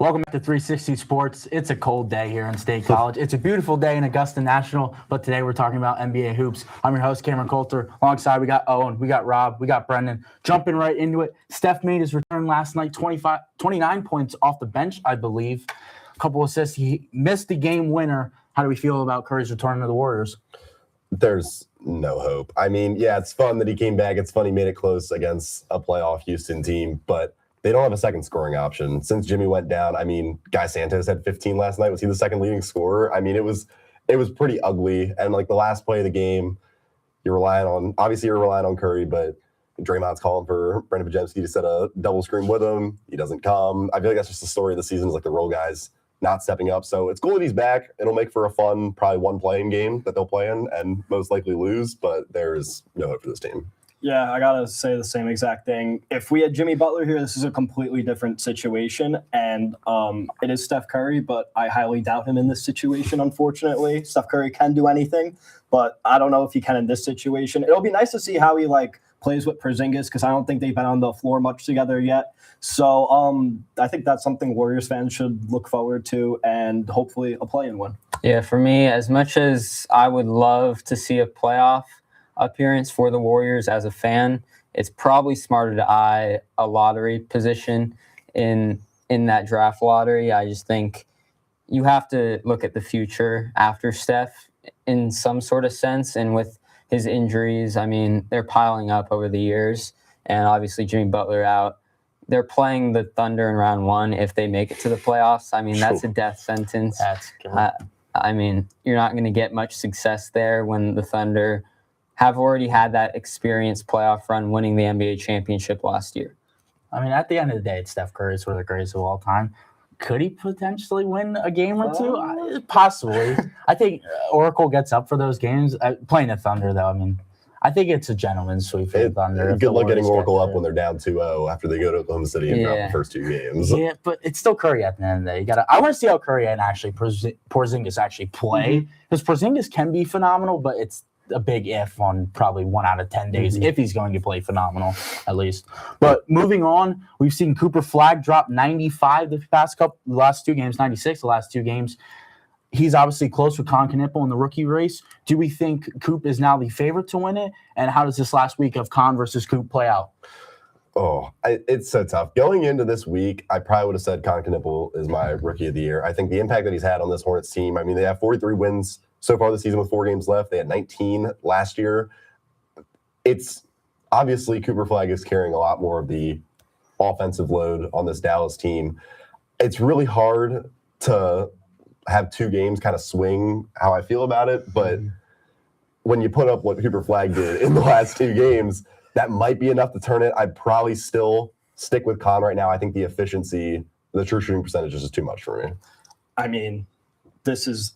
Welcome back to 360 Sports. It's a cold day here in State College. It's a beautiful day in Augusta National, but today we're talking about NBA hoops. I'm your host, Cameron Coulter. Alongside, we got Owen, we got Rob, we got Brendan. Jumping right into it, Steph made his return last night, 29 points off the bench, I believe. A couple assists. He missed the game winner. How do we feel about Curry's return to the Warriors? There's no hope. I mean, yeah, it's fun that he came back. It's fun he made it close against a playoff Houston team, but they don't have a second scoring option. Since Jimmy went down, I mean, Guy Santos had 15 last night. Was he the second leading scorer? I mean, it was pretty ugly. And like the last play of the game, you're relying on Curry, but Draymond's calling for Brendan Podziemski to set a double screen with him. He doesn't come. I feel like that's just the story of the season, is like the role guys not stepping up. So it's cool that he's back. It'll make for a fun, probably one playing game that they'll play in and most likely lose, but there's no hope for this team. Yeah, I got to say the same exact thing. If we had Jimmy Butler here, this is a completely different situation. And it is Steph Curry, but I highly doubt him in this situation, unfortunately. Steph Curry can do anything, but I don't know if he can in this situation. It'll be nice to see how he plays with Porzingis, because I don't think they've been on the floor much together yet. So I think that's something Warriors fans should look forward to, and hopefully a play-in win. Yeah, for me, as much as I would love to see a playoff appearance for the Warriors as a fan, it's probably smarter to eye a lottery position in that draft lottery. I just think you have to look at the future after Steph in some sort of sense, and with his injuries, I mean, they're piling up over the years, and obviously Jimmy Butler out. They're playing the Thunder in round one if they make it to the playoffs. I mean, that's a death sentence. I mean, you're not going to get much success there when the Thunder have already had that experienced playoff run, winning the NBA championship last year. I mean, at the end of the day, it's Steph Curry is one of the greatest of all time. Could he potentially win a game or two? Possibly. I think Oracle gets up for those games. Playing the Thunder, though, I mean, I think it's a gentleman's sweep for the Thunder. Good luck getting Oracle up when they're down 2-0 after they go to Oklahoma City and drop the first two games. Yeah, but it's still Curry at the end of the day. I want to see how Curry and actually Porzingis actually play, because Porzingis can be phenomenal, but it's a big if on probably 1 out of 10 days if he's going to play phenomenal, at least. But moving on, we've seen Cooper Flagg drop 95 the last two games, 96 the last two games. He's obviously close with Con Knippel in the rookie race. Do we think Coop is now the favorite to win it? And how does this last week of Con versus Coop play out? It's so tough. Going into this week, I probably would have said Con Knippel is my rookie of the year. I think the impact that he's had on this Hornets team, I mean, they have 43 wins so far this season with 4 games left. They had 19 last year. It's obviously Cooper Flagg is carrying a lot more of the offensive load on this Dallas team. It's really hard to have 2 games kind of swing how I feel about it, but when you put up what Cooper Flagg did in the last 2 games, that might be enough to turn it. I'd probably still stick with Con right now. I think the efficiency, the true shooting percentage is just too much for me. I mean, this is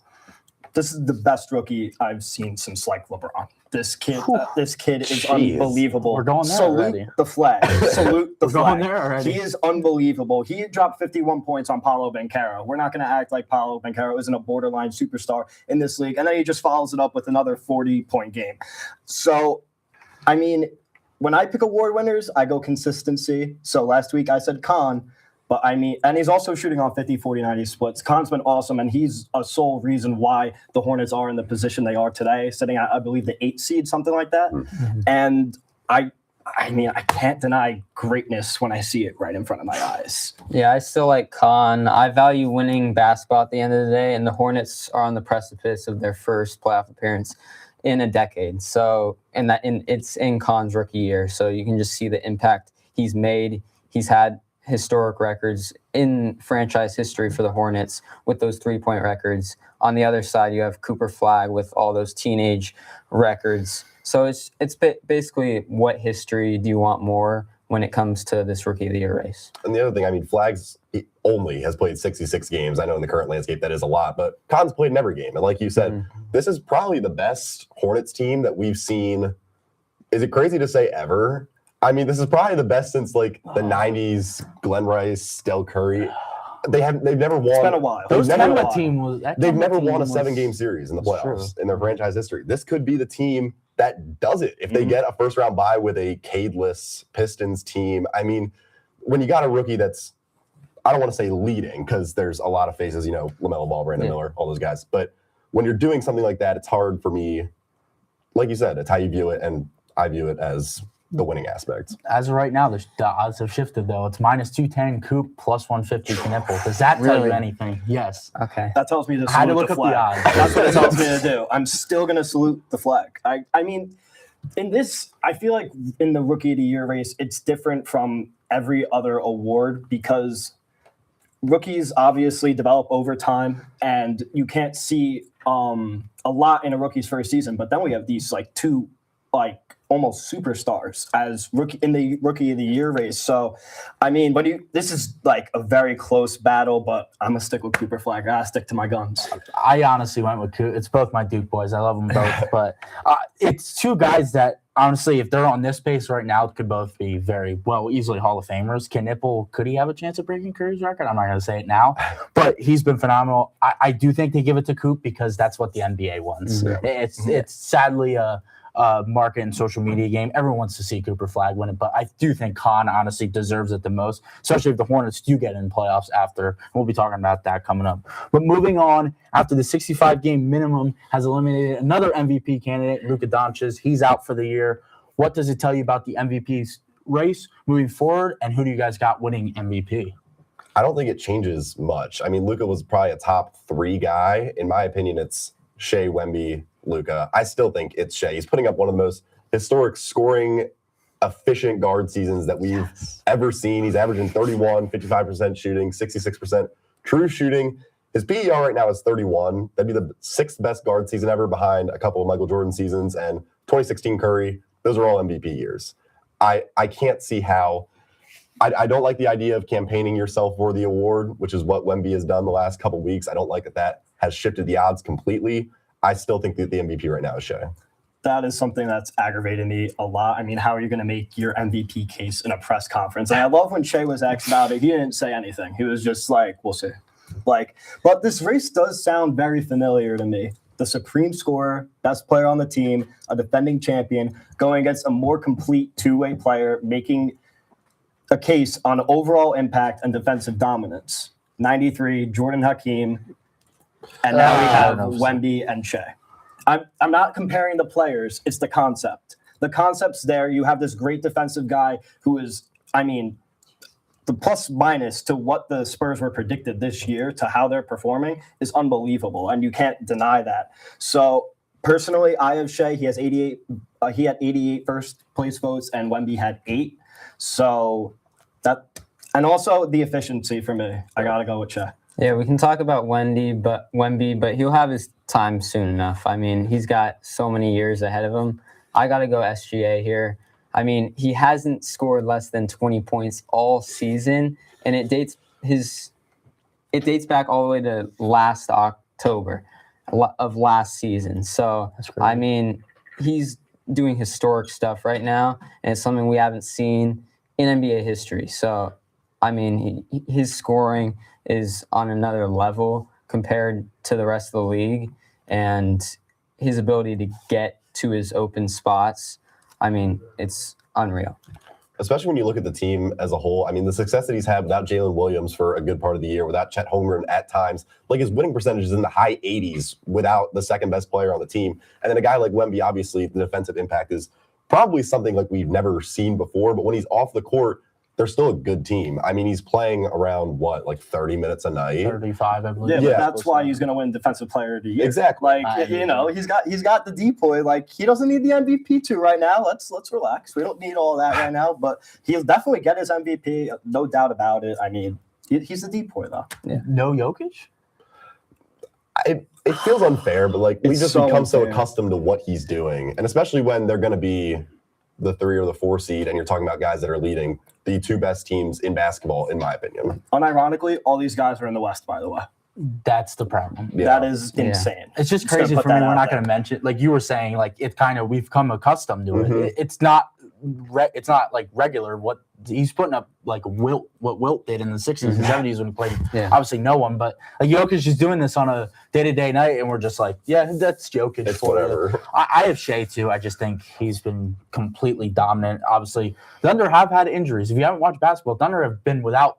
the best rookie I've seen since LeBron. This kid is unbelievable. We're going there already. The flag. Salute the flag. Going there already. He is unbelievable. He dropped 51 points on Paolo Banchero. We're not going to act like Paolo Banchero isn't a borderline superstar in this league. And then he just follows it up with another 40-point game. So, I mean, when I pick award winners, I go consistency. So last week I said Con. But I mean, and he's also shooting on 50, 40, 90 splits. Con's been awesome, and he's a sole reason why the Hornets are in the position they are today, sitting at, I believe, the 8th seed, something like that. And I mean, I can't deny greatness when I see it right in front of my eyes. Yeah, I still like Con. I value winning basketball at the end of the day, and the Hornets are on the precipice of their first playoff appearance in a decade. So, it's in Con's rookie year, so you can just see the impact he's made. He's had historic records in franchise history for the Hornets with those 3-point records. On the other side, you have Cooper Flagg with all those teenage records. So it's basically, what history do you want more when it comes to this Rookie of the Year race? And the other thing, I mean, he only has played 66 games. I know in the current landscape that is a lot, but Con's played in every game. And like you said, this is probably the best Hornets team that we've seen. Is it crazy to say ever? I mean, this is probably the best since the 90s, Glenn Rice, Del Curry. They've never won. It's been a while. They've never won a 7-game series in the playoffs in their franchise history. This could be the team that does it if they get a first-round bye with a Cade-less Pistons team. I mean, when you got a rookie that's I don't want to say leading because there's a lot of faces, LaMelo Ball, Brandon Miller, all those guys. But when you're doing something like that, it's hard for me. Like you said, it's how you view it, and I view it as the winning aspect. As of right now, the odds have shifted, though. It's minus 210 Coop, plus 150 Knipple. Does that tell you Really? anything? Yes. Okay. That tells me to I had to salute look the up the flag. odds. That's what it tells me to do. I'm still going to salute the flag. I mean, in this, I feel like in the Rookie of the Year race, it's different from every other award because rookies obviously develop over time, and you can't see a lot in a rookie's first season. But then we have these two almost superstars as rookie in the Rookie of the Year race. So, I mean, this is a very close battle, but I'm gonna stick with Cooper Flag. I stick to my guns. I honestly went with Coop. It's both my Duke boys. I love them both. But it's two guys that, honestly, if they're on this pace right now, could both be very easily Hall of Famers. Knipple, could he have a chance of breaking Curry's record? I'm not going to say it now, but he's been phenomenal. I do think they give it to Coop because that's what the NBA wants. Yeah. It's sadly a market and social media game. Everyone wants to see Cooper Flag win it, but I do think Khan honestly deserves it the most, especially if the Hornets do get in playoffs after. We'll be talking about that coming up. But moving on, after the 65-game minimum has eliminated another MVP candidate, Luka Doncic. He's out for the year. What does it tell you about the MVP race moving forward, and who do you guys got winning MVP? I don't think it changes much. I mean, Luka was probably a top 3 guy. In my opinion, it's Shea, Wemby, Luka. I still think it's Shea. He's putting up one of the most historic scoring, efficient guard seasons that we've ever seen. He's averaging 31, 55% shooting, 66% true shooting. His PER right now is 31. That'd be the 6th best guard season ever behind a couple of Michael Jordan seasons and 2016 Curry. Those are all MVP years. I can't see how. I don't like the idea of campaigning yourself for the award, which is what Wemby has done the last couple of weeks. I don't like that has shifted the odds completely. I still think that the MVP right now is Shea. That is something that's aggravated me a lot. I mean, how are you going to make your MVP case in a press conference? And I love when Shea was asked about it. He didn't say anything. He was just like, we'll see. But this race does sound very familiar to me. The supreme scorer, best player on the team, a defending champion, going against a more complete two-way player, making a case on overall impact and defensive dominance. 93, Jordan Hakeem, and now we have Wemby and Shea. I'm not comparing the players. It's the concept. The concept's there. You have this great defensive guy who is, the plus minus to what the Spurs were predicted this year to how they're performing is unbelievable, and you can't deny that. So personally, I have Shea. He has 88. He had 88 first place votes, and Wemby had 8. So that, and also the efficiency for me. I gotta go with Shea. Yeah, we can talk about Wemby, but he'll have his time soon enough. I mean, he's got so many years ahead of him. I got to go SGA here. I mean, he hasn't scored less than 20 points all season, and it dates back all the way to last October of last season. So, I mean, he's doing historic stuff right now, and it's something we haven't seen in NBA history. So, I mean, his scoring is on another level compared to the rest of the league, and his ability to get to his open spots, I mean, it's unreal. Especially when you look at the team as a whole. I mean, the success that he's had without Jalen Williams for a good part of the year, without Chet Holmgren at times, his winning percentage is in the high 80s without the second best player on the team. And then a guy like Wemby, obviously, the defensive impact is probably something like we've never seen before. But when he's off the court, they're still a good team. I mean, he's playing around 30 minutes a night. 35, I believe. Yeah, but that's why he's going to win Defensive Player of the Year. Exactly. He's got the depoy. He doesn't need the MVP too right now. Let's relax. We don't need all that right now. But he'll definitely get his MVP, no doubt about it. I mean, he's the depoy though. Yeah. No Jokic? It feels unfair, but we just become so unfair. accustomed to what he's doing, and especially when they're going to be the 3 or the 4 seed, and you're talking about guys that are leading the 2 best teams in basketball, in my opinion. Unironically, all these guys are in the West, by the way. That's the problem. Yeah. That is insane. It's just Just gonna crazy put for me. that We're out not there. going to mention, like you were saying, it kind of, we've come accustomed to it. Mhm. It's not regular what he's putting up, what Wilt did in the 60s and 70s when he played. Yeah. Obviously, no one, but Jokic is doing this on a day-to-day night, and we're just that's Jokic. It's for you. whatever. I have Shea too. I just think he's been completely dominant. Obviously, Thunder have had injuries. If you haven't watched basketball, Thunder have been without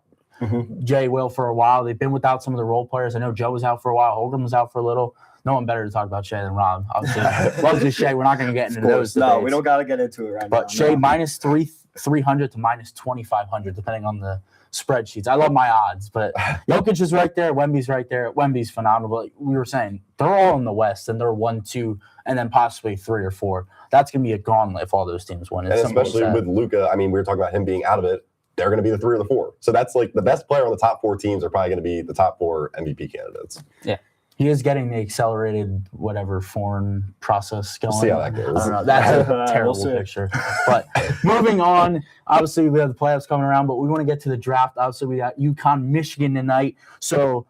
Jay Will for a while. They've been without some of the role players. I know Joe was out for a while. Hogan was out for a little. No one better to talk about Shea than Rob. Obviously, loves his Shea. We're not going to get into those. No, debates. we don't got to get into it right now. But Shea No. minus 300 to minus 2,500, depending on the spreadsheets. I love my odds, but Jokic is right there. Wemby's right there. Wemby's phenomenal. We were saying they're all in the West, and they're 1, 2, and then possibly 3 or 4. That's going to be a gauntlet if all those teams win. And especially with Luka, I mean, we were talking about him being out of it. They're going to be the 3 or the 4. So that's like the best player on the top 4 teams are probably going to be the top 4 MVP candidates. Yeah. He is getting the accelerated whatever foreign process going. We'll see how that goes. I don't know. That's a terrible see. picture. But moving on, obviously we have the playoffs coming around, but we want to get to the draft. Obviously we got UConn, Michigan tonight. So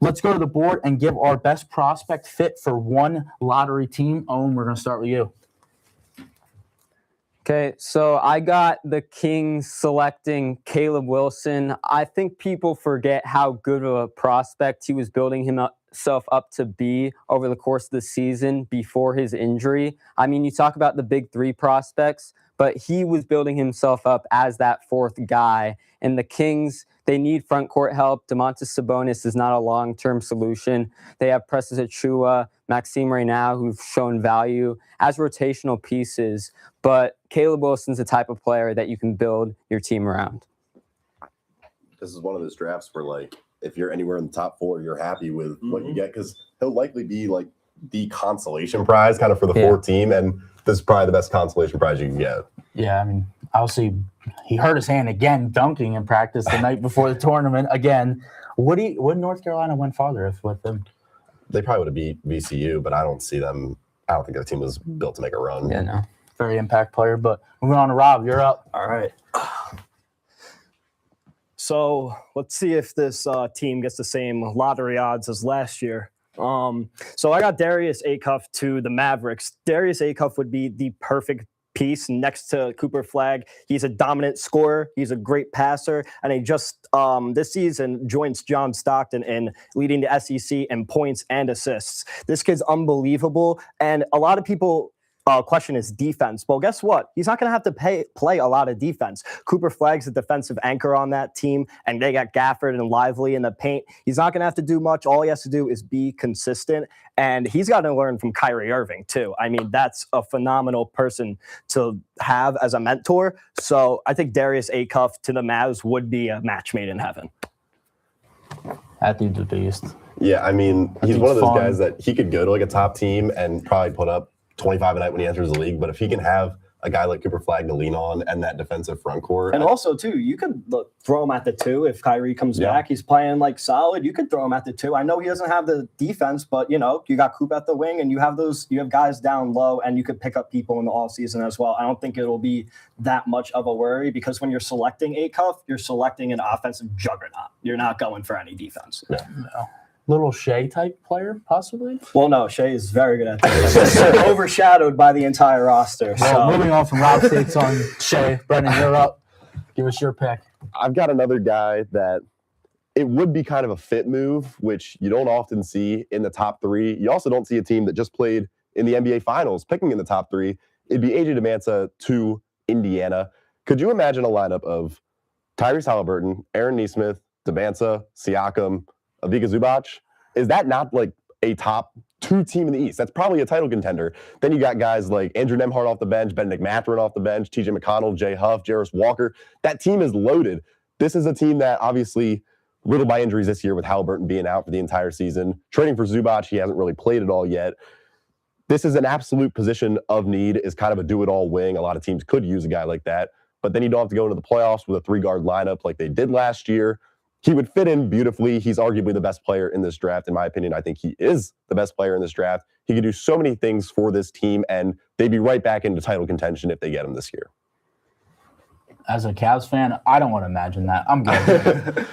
let's go to the board and give our best prospect fit for one lottery team. Owen, we're going to start with you. Okay, so I got the Kings selecting Caleb Wilson. I think people forget how good of a prospect he was building himself up to be over the course of the season before his injury. I mean, you talk about the big 3 prospects, but he was building himself up as that 4th guy. And the Kings, they need front court help. Domantas Sabonis is not a long-term solution. They have Precious Achiuwa, Maxime Reynal, who've shown value as rotational pieces. But Caleb Wilson's the type of player that you can build your team around. This is one of those drafts where, like, if you're anywhere in the top 4, you're happy with what you get because he'll likely be like the consolation prize kind of for the 4th team. And this is probably the best consolation prize you can get. Yeah, I mean, obviously he hurt his hand again dunking in practice the night before the tournament. Again, would North Carolina went farther with them? They probably would have beat VCU, but I don't see them. I don't think their team was built to make a run. Yeah, no. Very impact player. But moving on to Rob, you're up. All right. So let's see if this team gets the same lottery odds as last year. So I got Darius Acuff to the Mavericks. Darius Acuff would be the perfect piece next to Cooper Flagg. He's a dominant scorer. He's a great passer. And he just this season joins John Stockton in leading the SEC in points and assists. This kid's unbelievable. And a lot of people question his defense. Well, guess what? He's not going to have to play a lot of defense. Cooper Flagg's a defensive anchor on that team, and they got Gafford and Lively in the paint. He's not going to have to do much. All he has to do is be consistent, and he's got to learn from Kyrie Irving, too. I mean, that's a phenomenal person to have as a mentor. So I think Darius Acuff to the Mavs would be a match made in heaven. That dude's a beast. Yeah, I mean, he's dude's one of those fun. guys that he could go to like a top team and probably put up 25 a night when he enters the league. But if he can have a guy like Cooper Flagg to lean on and that defensive front court. And also, too, you could throw him at the 2 if Kyrie comes Yeah. back. He's playing like solid. You could throw him at the 2. I know he doesn't have the defense, but you got Coop at the wing, and you have guys down low, and you could pick up people in the all season as well. I don't think it'll be that much of a worry because when you're selecting Acuff, you're selecting an offensive juggernaut. You're not going for any defense. No. Little Shea type player, possibly. Well, no, Shea is very good at that. Overshadowed by the entire roster. So So moving on from Rob's takes on Shea. Brendan, you're up. Give us your pick. I've got another guy that it would be kind of a fit move, which you don't often see in the top 3. You also don't see a team that just played in the NBA Finals picking in the top 3. It'd be AJ Demancia to Indiana. Could you imagine a lineup of Tyrese Halliburton, Aaron Nesmith, Demancia, Siakam, Ivica Zubac? Is that not like a top 2 team in the East? That's probably a title contender. Then you got guys like Andrew Nembhard off the bench, Benedict Mathurin off the bench, TJ McConnell, Jay Huff, Jarris Walker. That team is loaded. This is a team that obviously riddled by injuries this year with Halliburton being out for the entire season. Trading for Zubac, he hasn't really played it all yet. This is an absolute position of need, is kind of a do-it-all wing. A lot of teams could use a guy like that. But then you don't have to go into the playoffs with a 3-guard lineup like they did last year. He would fit in beautifully. He's arguably the best player in this draft. In my opinion, I think he is the best player in this draft. He could do so many things for this team, and they'd be right back into title contention if they get him this year. As a Cavs fan, I don't want to imagine that. I'm good.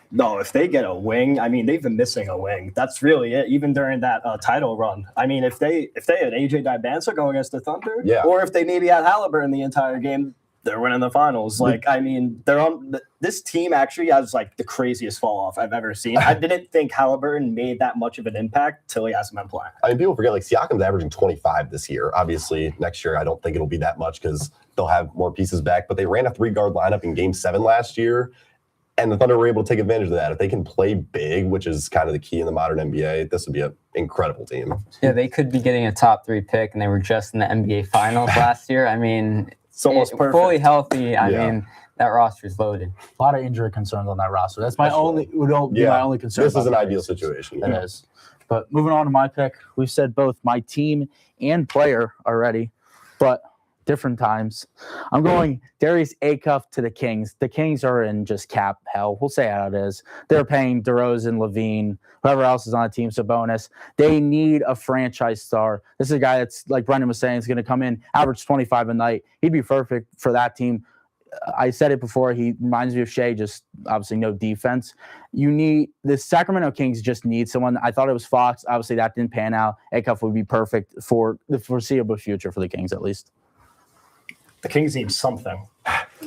no, if they get a wing, I mean, they've been missing a wing. That's really it. Even during that title run, I mean, if they had AJ Demancia going against the Thunder, Yeah. or if they maybe had Halliburton the entire game, they're winning the finals. Like, I mean, they're on. This team actually has like the craziest fall off I've ever seen. I didn't think Halliburton made that much of an impact till he hasn't been playing. I mean, people forget, like, Siakam's averaging 25 this year. Obviously, next year, I don't think it'll be that much because they'll have more pieces back. But they ran a 3-guard lineup in Game 7 last year, And the Thunder were able to take advantage of that. If they can play big, which is kind of the key in the modern NBA, this would be an incredible team. Yeah, they could be getting a top 3 pick, and they were just in the NBA Finals last year. I mean, It's almost perfect. fully healthy. I Yeah. mean, that roster's loaded. A lot of injury concerns on that roster. That's my only be my only concern. This is about an the ideal Warriors. situation. It is. But moving on to my pick, we've said both my team and player already, but different times. I'm going Darius Acuff to the Kings. The Kings are in just cap hell. We'll say how it is. They're paying DeRozan, Levine, whoever else is on the team, Sabonis. They need a franchise star. This is a guy that's, like Brendan was saying, is going to come in, average 25 a night. He'd be perfect for that team. I said it before. He reminds me of Shea, just obviously no defense. The Sacramento Kings just need someone. I thought it was Fox. Obviously, that didn't pan out. Acuff would be perfect for the foreseeable future for the Kings, at least. The Kings need something.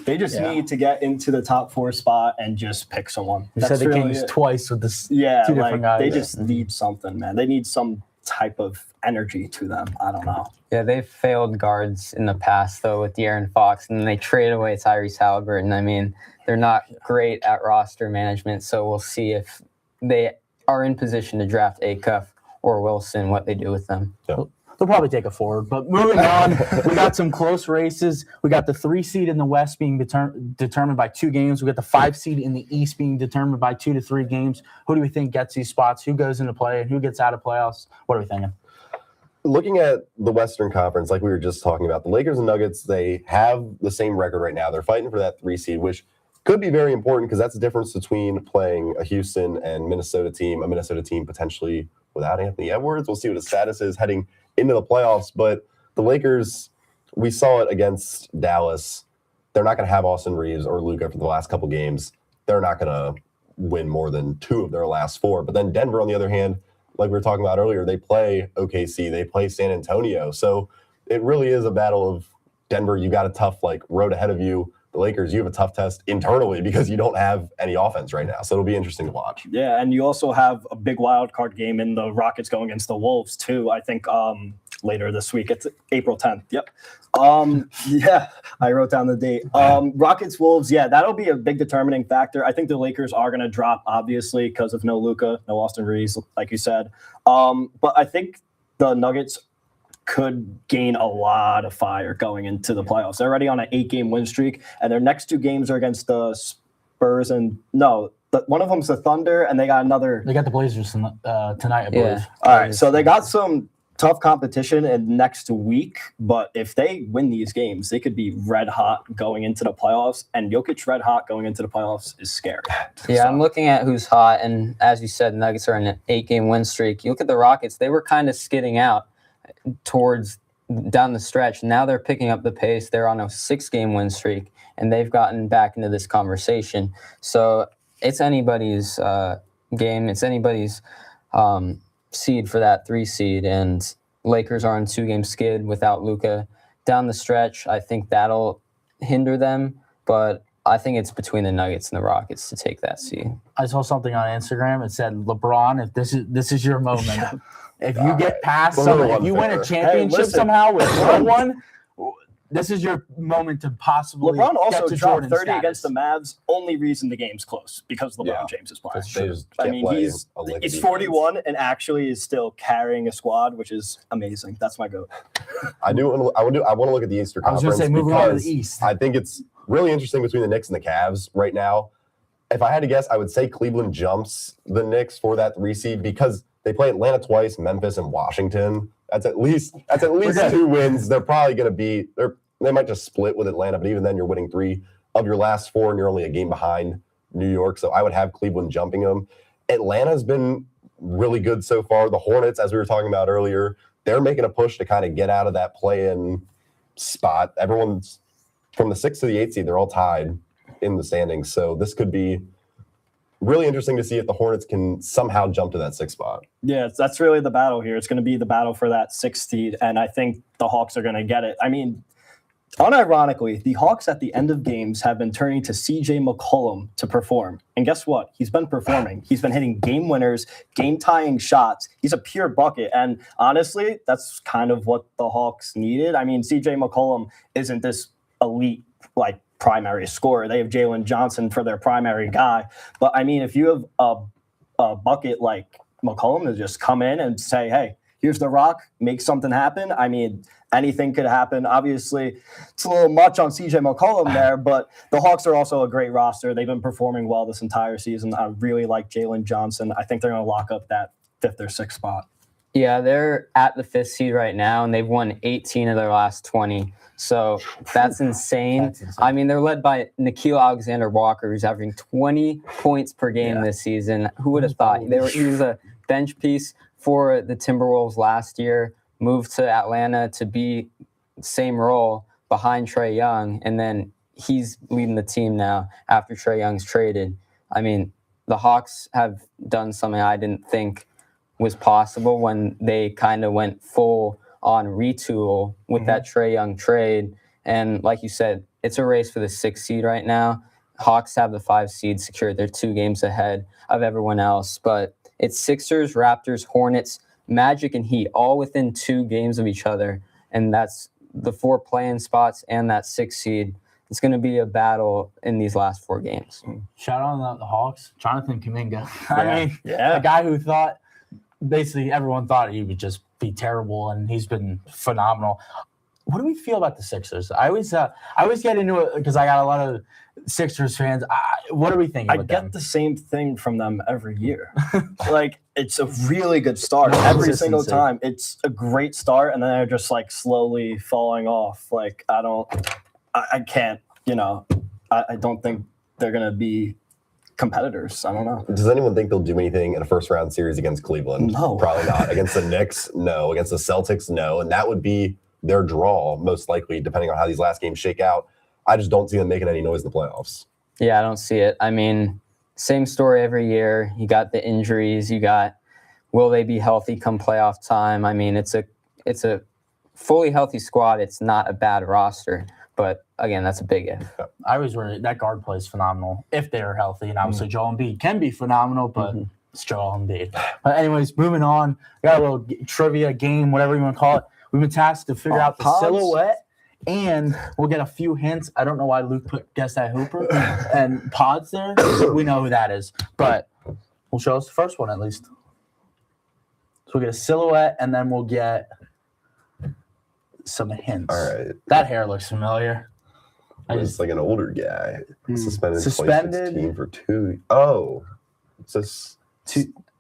They just Yeah. need to get into the top 4 spot and just pick someone. You said the really Kings it. twice with this. Yeah, two different guys. they just need something, man. They need some type of energy to them. I don't know. Yeah, they've failed guards in the past, though, with De'Aaron Fox, and then they trade away Tyrese Halliburton. I mean, they're not great at roster management, so we'll see if they are in position to draft Acuff or Wilson, what they do with them. They'll probably take a forward. But moving on, we got some close races. We got the 3 seed in the West being determined by 2 games. We got the 5 seed in the East being determined by 2 to 3 games. Who do we think gets these spots? Who goes into play? And who gets out of playoffs? What are we thinking? Looking at the Western Conference, like we were just talking about, the Lakers and Nuggets, they have the same record right now. They're fighting for that 3 seed, which could be very important because that's the difference between playing a Houston and Minnesota team, a Minnesota team potentially without Anthony Edwards. We'll see what his status is heading into the playoffs. But the Lakers, we saw it against Dallas. They're not going to have Austin Reeves or Luka for the last couple games. They're not going to win more than 2 of their last 4. But then Denver, on the other hand, like we were talking about earlier, they play OKC, they play San Antonio. So it really is a battle of Denver. You got a tough road ahead of you. The Lakers, you have a tough test internally because you don't have any offense right now. So it'll be interesting to watch. Yeah, and you also have a big wild card game in the Rockets going against the Wolves too. I think later this week. It's April 10th. Yep. Yeah, I wrote down the date. Rockets Wolves. Yeah, that'll be a big determining factor. I think the Lakers are going to drop obviously because of no Luka, no Austin Reeves, like you said. But I think the Nuggets could gain a lot of fire going into the playoffs. They're already on an 8-game win streak, and their next 2 games are against the Spurs and one of them's the Thunder, and they got another. They got the Blazers tonight, I believe. Yeah. All right, so they got some tough competition in next week, but if they win these games, they could be red hot going into the playoffs, and Jokic red hot going into the playoffs is scary. Yeah, So- I'm looking at who's hot, and as you said, Nuggets are in an 8-game win streak. You look at the Rockets; they were kind of skidding out towards down the stretch. Now they're picking up the pace. They're on a 6-game win streak, and they've gotten back into this conversation. So it's anybody's game. It's anybody's seed for that 3 seed, and Lakers are on 2-game skid without Luka. Down the stretch, I think that'll hinder them, but I think it's between the Nuggets and the Rockets to take that seed. I saw something on Instagram. It said, "LeBron, if this is your moment, if you get past Well, someone, if you win a unfair. championship listen. somehow with someone, this is your moment to possibly LeBron also get to dropped Jordan 30 status." against the Mavs. Only reason the game's close because LeBron Yeah. James is playing. They just I can't mean, play he's a lick of defense. 41 and actually is still carrying a squad, which is amazing. That's my goat. I want to look at the Eastern I was Conference going to say, moving on to because the East. I think it's really interesting between the Knicks and the Cavs right now. If I had to guess, I would say Cleveland jumps the Knicks for that 3 seed because they play Atlanta twice, Memphis, and Washington. That's at least 2 wins. They're probably going to be they might just split with Atlanta, but even then you're winning 3 of your last 4 and you're only a game behind New York. So I would have Cleveland jumping them. Atlanta's been really good so far. The Hornets, as we were talking about earlier, they're making a push to kind of get out of that play-in spot. Everyone's from the 6th to the 8th seed, they're all tied in the standings. So this could be really interesting to see if the Hornets can somehow jump to that 6th spot. Yeah, that's really the battle here. It's going to be the battle for that 6th seed, and I think the Hawks are going to get it. I mean, unironically, the Hawks at the end of games have been turning to CJ McCollum to perform. And guess what? He's been performing. He's been hitting game winners, game tying shots. He's a pure bucket. And honestly, that's kind of what the Hawks needed. I mean, CJ McCollum isn't this elite primary scorer. They have Jalen Johnson for their primary guy. But I mean, if you have a bucket like McCollum to just come in and say, hey, here's the rock, make something happen. I mean, anything could happen. Obviously, it's a little much on CJ McCollum there, but the Hawks are also a great roster. They've been performing well this entire season. I really like Jalen Johnson. I think they're going to lock up that 5th or 6th spot. Yeah, they're at the 5th seed right now, and they've won 18 of their last 20. So that's insane. That's insane. I mean, they're led by Nickeil Alexander-Walker, who's averaging 20 points per game this season. Who would have thought? He was a bench piece for the Timberwolves last year, moved to Atlanta to be same role behind Trae Young, and then he's leading the team now after Trae Young's traded. I mean, the Hawks have done something I didn't think was possible when they kind of went full on retool with that Trae Young trade. And like you said, it's a race for the 6th seed right now. Hawks have the 5 seed secured. They're 2 games ahead of everyone else. But it's Sixers, Raptors, Hornets, Magic, and Heat, all within 2 games of each other. And that's the 4 play-in spots and that 6th seed. It's going to be a battle in these last 4 games. Shout out to the Hawks, Jonathan Kuminga. I mean, Yeah. a guy who thought basically everyone thought he would just be terrible, and he's been phenomenal. What do we feel about the Sixers? I always get into it because I got a lot of Sixers fans. What are we thinking? I with get them? the same thing from them every year. Like, it's a really good start every single Consistency. time. It's a great start, and then they're just like slowly falling off. Like, I can't, I don't think they're going to be competitors. I don't know. Does anyone think they'll do anything in a first round series against Cleveland? No. Probably not. Against the Knicks, no. Against the Celtics, no. And that would be their draw, most likely, depending on how these last games shake out. I just don't see them making any noise in the playoffs. Yeah, I don't see it. I mean, same story every year. You got the injuries. You got, will they be healthy come playoff time? I mean, it's a fully healthy squad. It's not a bad roster. But again, that's a big if. I always worry that guard play is phenomenal if they are healthy, and obviously Joel Embiid can be phenomenal, but it's Joel Embiid. But anyways, moving on, we got a little trivia game, whatever you want to call it. We've been tasked to figure out the pods? silhouette, and we'll get a few hints. I don't know why Luke guessed that Hooper and pods there. We know who that is, but we'll show us the first one at least. So we'll get a silhouette, and then we'll get some hints. All right. That hair looks familiar. I It's just like an older guy. Suspended, Suspended. 2016 for 2. Oh. Is this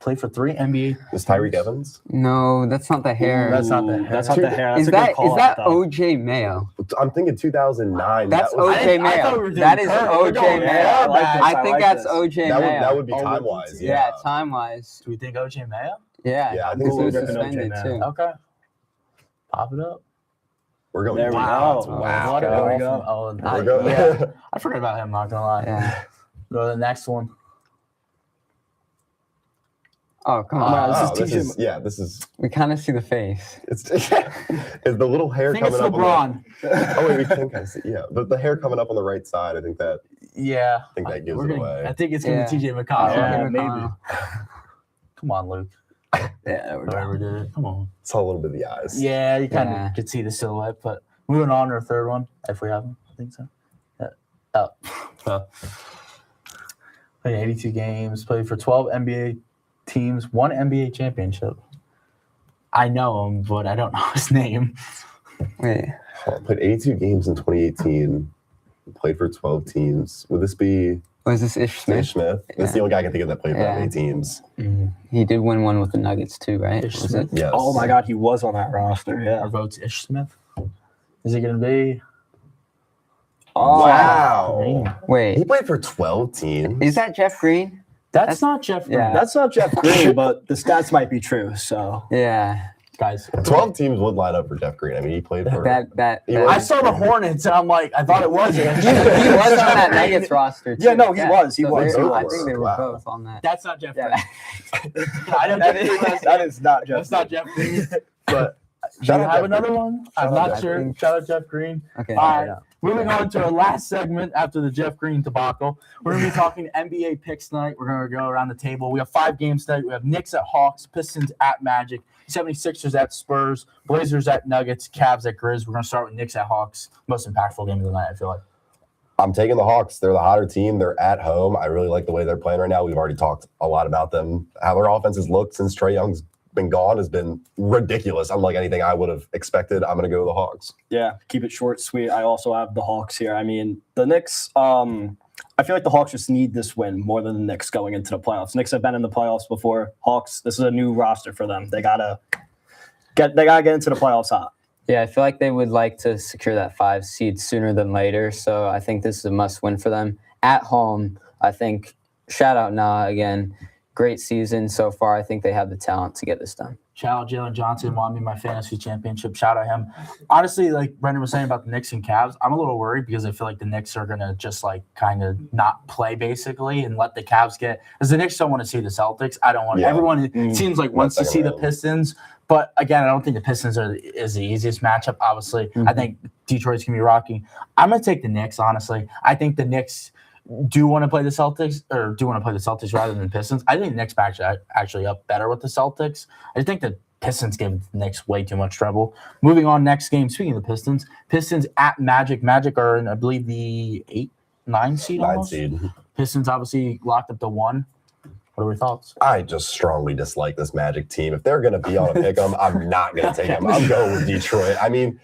play for 3 NBA. is Tyreek Evans? No, that's not the hair. That's not the hair. That's not the hair. That's is a good that call. is that though. OJ Mayo? I'm thinking 2009. That's That was- OJ I thought we Mayo. were doing That is Curry. We're OJ going Mayo. there. I like this. I think like that's this. OJ that Mayo. would be Oh, time wise. yeah, time wise. Do we think OJ Mayo? Yeah, Yeah, I think because so. he was Ripping OJ suspended Mayo. too. Okay. Pop it up. We're going. There we wow. go. Wow. What There we an go. awesome- Oh, We're going. yeah. I forgot about him, not gonna lie. Yeah. Go to the next one. Oh come Wow, on, this Wow, is TJ. this is we kind of see the face. it's is the little hair I think it's coming up on LeBron. oh wait, we can kind of see. Yeah, but the hair coming up on the right side, I think that Yeah. I think that gives We're it gonna- away. I think it's gonna Yeah. be TJ McConnell. Yeah, Okay, maybe. McConnell. Come on, Luke. Yeah, there we go. Whoever did it. Come on. Saw a little bit of the eyes. Yeah, you kind of Yeah. could see the silhouette, but moving on to our third one, if we have them. I think so. Yeah. Oh. Well. Played 82 games, played for 12 NBA teams, 1 NBA championship. I know him, but I don't know his name. Wait, Played 82 games in 2018. Played for 12 teams. Would this be was this Ish Smith? Smith? That's the only guy I can think of that played for that Yeah. many teams. He did win one with the Nuggets too, right? Ish Was Smith. it? Yes. Oh my God, he was on that roster. Our Yeah. vote's Ish Smith. Is it going to be? Oh, Wow. He Wait, played for 12 teams. is that Jeff Green? That's not Jeff Green. Yeah. That's not Jeff Green, but the stats might be true. So Yeah, Guys. 12 teams would line up for Jeff Green. I mean, he played for that. He I saw the Hornets, and I'm like, I thought it was him. He was on that Nuggets roster. Too. Yeah, no, he was. He was. I Both think they were. were Wow. both on that. That's not Jeff Yeah. Green. I don't That think is, that is not Jeff. That's not Jeff Green. But do Shout you out have Jeff another Green. one? Shout I'm out not Jeff sure. Green. Shout out Jeff Green. Okay. All right. Moving on to our last segment after the Jeff Green debacle. We're going to be talking NBA picks tonight. We're going to go around the table. We have 5 games tonight. We have Knicks at Hawks, Pistons at Magic, 76ers at Spurs, Blazers at Nuggets, Cavs at Grizz. We're going to start with Knicks at Hawks. Most impactful game of the night, I feel like. I'm taking the Hawks. They're the hotter team. They're at home. I really like the way they're playing right now. We've already talked a lot about them. How their offense has looked since Trae Young's been gone has been ridiculous. Unlike anything I would have expected. I'm going to go with the Hawks. Yeah, keep it short, sweet. I also have the Hawks here. I mean, the Knicks, I feel like the Hawks just need this win more than the Knicks going into the playoffs. Knicks have been in the playoffs before. Hawks, this is a new roster for them. They gotta get into the playoffs hot. Yeah, I feel like they would like to secure that 5 seed sooner than later. So I think this is a must win for them. At home, I think, shout out Nah again. Great season so far. I think they have the talent to get this done. Shout out Jalen Johnson, won me my fantasy championship. Shout out him. Honestly, like Brendan was saying about the Knicks and Cavs, I'm a little worried because I feel like the Knicks are going to just like kind of not play basically and let the Cavs get – because the Knicks don't want to see the Celtics. I don't want Yeah. Everyone it seems like wants to second see the round. Pistons. But again, I don't think the Pistons is the easiest matchup, obviously. I think Detroit's going to be rocking. I'm going to take the Knicks, honestly. I think the Knicks – do want to play the Celtics rather than the Pistons. I think the Knicks actually up better with the Celtics. I think the Pistons give the Knicks way too much trouble. Moving on, next game. Speaking of the Pistons at Magic. Magic are in, I believe, the 8-9 seed 9 almost. seed. Pistons obviously locked up to 1. What are your thoughts? I just strongly dislike this Magic team. If they're going to be on a pick 'em, I'm not going to take them. I'm going with Detroit. I mean,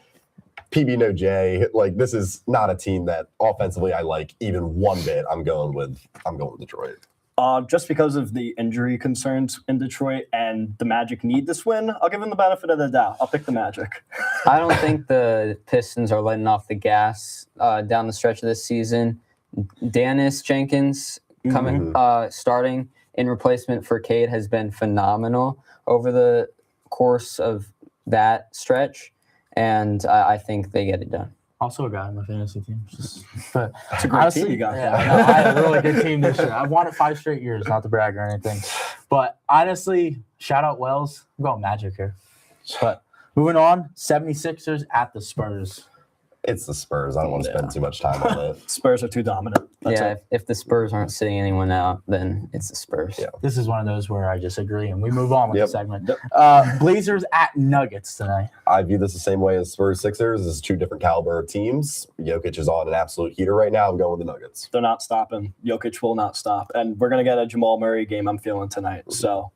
PB no J, like this is not a team that offensively I like even one bit. I'm going with Detroit. Just because of the injury concerns in Detroit and the Magic need this win, I'll give them the benefit of the doubt. I'll pick the Magic. I don't think the Pistons are letting off the gas down the stretch of this season. Dennis Jenkins coming starting in replacement for Cade has been phenomenal over the course of that stretch, and I think they get it done. Also a guy on my fantasy team. But It's a great team you got. Yeah, I know. I had a really good team this year. I've won it 5 straight years, not to brag or anything. But honestly, shout out Wells. I'm going Magic here. But moving on, 76ers at the Spurs. It's the Spurs. I don't want to spend too much time on it. Spurs are too dominant. That's it. If the Spurs aren't sitting anyone out, then it's the Spurs. Yeah. This is one of those where I disagree, and we move on with Yep. the segment. Blazers at Nuggets tonight. I view this the same way as Spurs Sixers. This is 2 different caliber of teams. Jokic is on an absolute heater right now. I'm going with the Nuggets. They're not stopping. Jokic will not stop. And we're going to get a Jamal Murray game I'm feeling tonight. So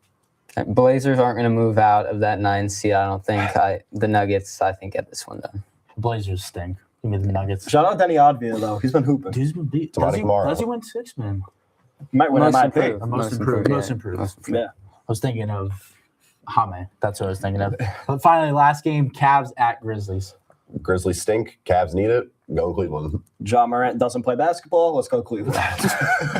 Blazers aren't going to move out of that 9 seed, I don't think. The Nuggets, I think, get this one done. Blazers stink. Give me the Nuggets. shout out Denny Advia, though. He's been hooping. Dude's been beat. Tomati Does Kamara. he win 6, man? He might win Most MIP. improved. Most improved. Most improved. Yeah. I was thinking of Hame. That's what I was thinking of. But finally, last game, Cavs at Grizzlies. Grizzlies stink. Cavs need it. Going Cleveland. Ja Morant doesn't play basketball. Let's go Cleveland.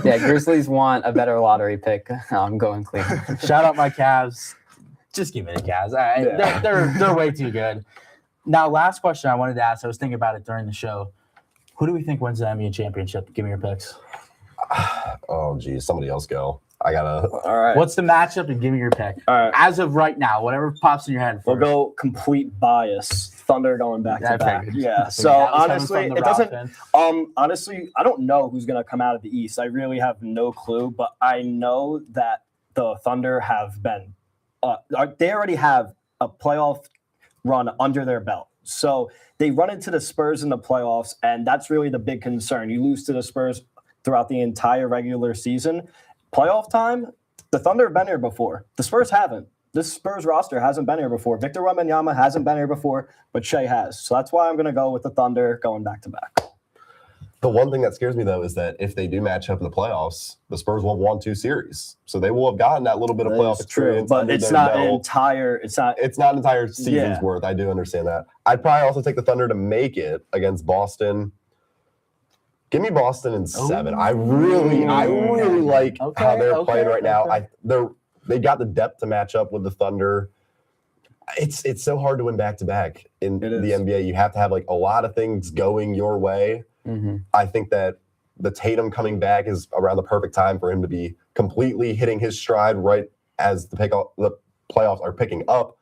Yeah, Grizzlies want a better lottery pick. I'm going Cleveland. Shout out my Cavs. Just give me the Cavs. Yeah. They're way too good. Now, last question I wanted to ask. I was thinking about it during the show. Who do we think wins the NBA championship? Give me your picks. Oh, geez. Somebody else go. I got to. All right. What's the matchup? And give me your pick. All right. As of right now, whatever pops in your head. We'll first. go complete bias. Thunder going back I to back. figured. Yeah. I So figured that was coming honestly, from the it doesn't. Rock fan. Honestly, I don't know who's gonna come out of the East. I really have no clue. But I know that the Thunder have been. They already have a playoff run under their belt. So they run into the Spurs in the playoffs, and that's really the big concern. You lose to the Spurs throughout the entire regular season. Playoff time, the Thunder have been here before. The Spurs haven't. This Spurs roster hasn't been here before. Victor Wembanyama hasn't been here before, but Shea has. So that's why I'm going to go with the Thunder going back to back. The one thing that scares me, though, is that if they do match up in the playoffs, the Spurs will have won 2 series. So they will have gotten that little bit of playoff It's true, experience. but under it's their not an belt. entire. It's not. It's not an entire season's Yeah. worth. I do understand that. I'd probably also take the Thunder to make it against Boston. Give me Boston in 7. I really like how they're playing right now. They got the depth to match up with the Thunder. It's so hard to win back to back in It the is. NBA. You have to have like a lot of things going your way. Mm-hmm. I think that the Tatum coming back is around the perfect time for him to be completely hitting his stride right as the playoffs are picking up.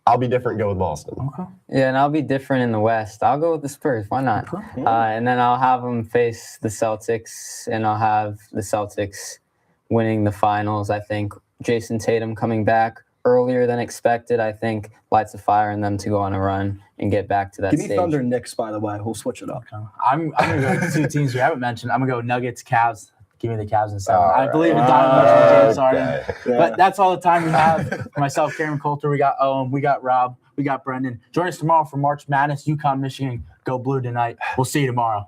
I'll be different and go with Boston. Okay. Yeah, and I'll be different in the West. I'll go with the Spurs. Why not? And then I'll have them face the Celtics, and I'll have the Celtics winning the finals. I think Jason Tatum coming back earlier than expected, I think lights a fire in them to go on a run and get back to that Give me stage. Thunder Knicks, by the way. We'll switch it up. I'm gonna go with 2 teams we haven't mentioned. I'm gonna go Nuggets, Cavs. Give me the Cavs in 7. I believe in Donovan James Harden. Okay. Yeah. But that's all the time we have. For myself, Cameron Coulter, we got Owen, we got Rob, we got Brendan. Join us tomorrow for March Madness, UConn, Michigan. Go Blue tonight. We'll see you tomorrow.